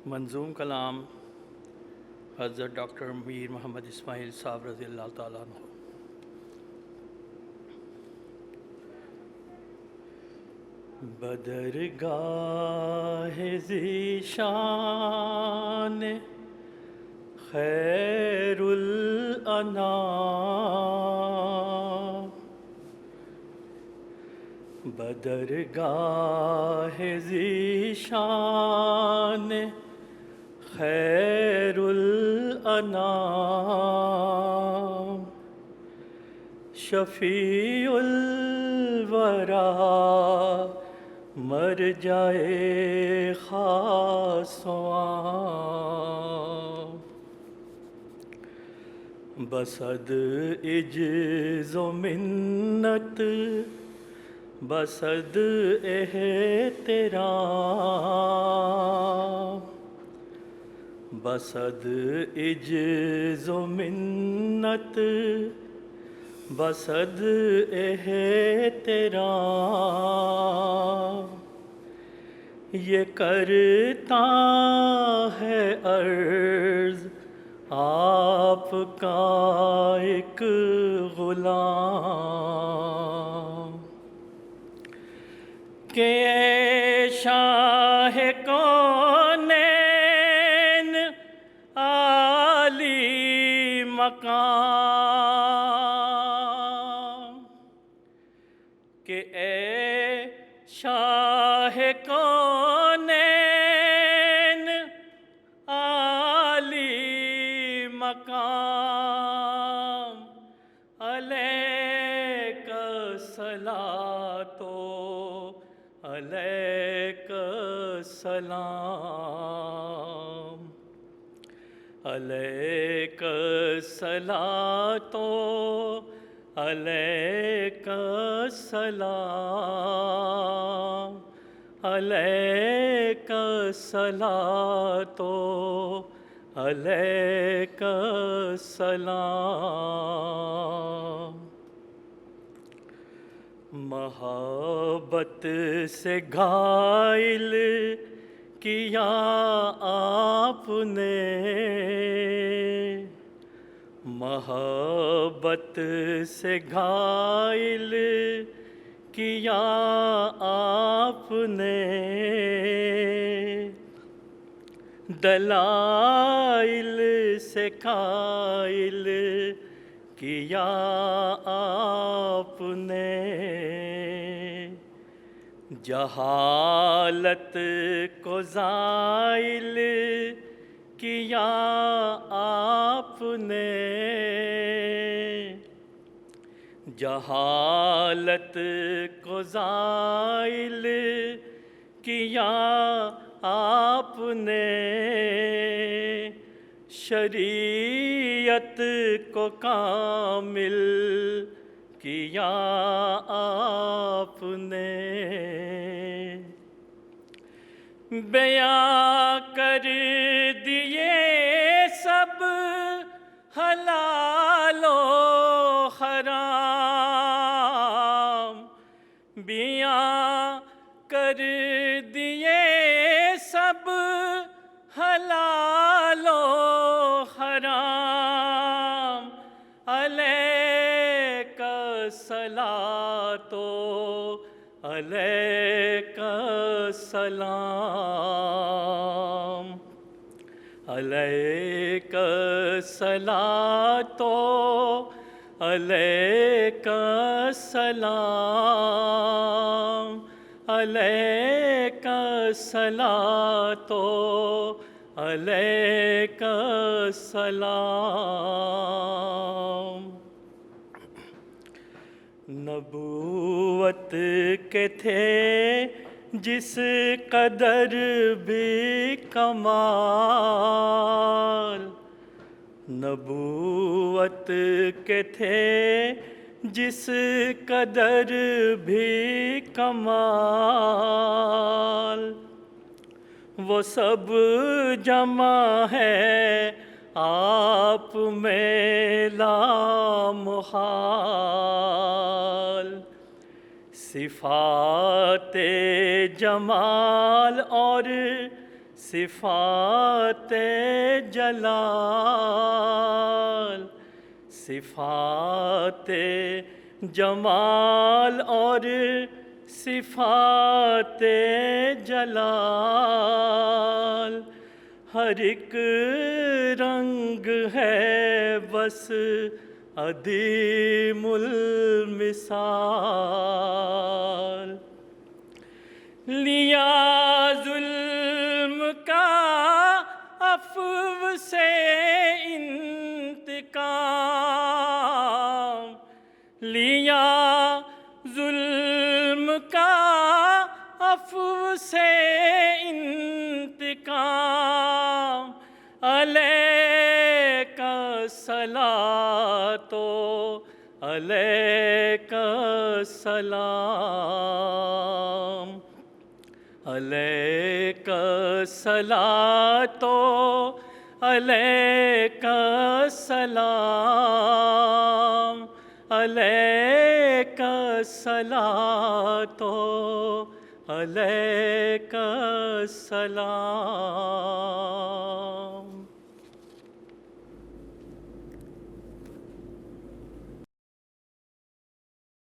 منظوم کلام حضرت ڈاکٹر میر محمد اسماعیل صاحب رضی اللہ تعالیٰ عنہ۔ بدرگاہ ذیشان خیر الانام، بدرگاہ ذیشان خیر الانام، شفیع الورا مرجع خاص و عام، بصد عجز و منت بصد احترام، بصد عجز و منت بصد احترام، یہ کرتا ہے عرض آپ کا ایک غلام، کہ اے شاہ کونین عالی مقام، کہ اے شاہ کونین عالی مقام، علیک الصلاۃ علیک السلام، علیک الصلاۃ علیک السلام، علیک الصلاۃ علیک السلام، محبت سے گھائل کیا آپ نے، محبت سے گھائل کیا آپ نے، دلائل سے قائل کیا آپ نے، جہالت کو زائل کیا آپ نے، جہالت کو زائل کیا آپ نے، شریعت کو کامل کیا آپ نے، بیان کر دیے سب حلال و حرام، بیان کر دیے سب حلال و حرام، علیک الصلاۃ علیک السلام، علیک الصلاۃ علیک السلام، علیک الصلاۃ علیک السلام، نبوت کے تھے جس قدر بھی کمال، نبوت کے تھے جس قدر بھی کمال، وہ سب جمع ہے آپ میں لامحال، صفات جمال اور صفات جلال، صفات جمال اور صفات جلال، ہر ایک رنگ ہے بس عدیم المثال۔ لیا ظلم کا عفو سے انتقام، لیا ظلم کا عفو سے انتقام، علیک الصلاۃ علیک السلام، علیک الصلاۃ علیک السلام، علیک الصلاۃ علیک السلام۔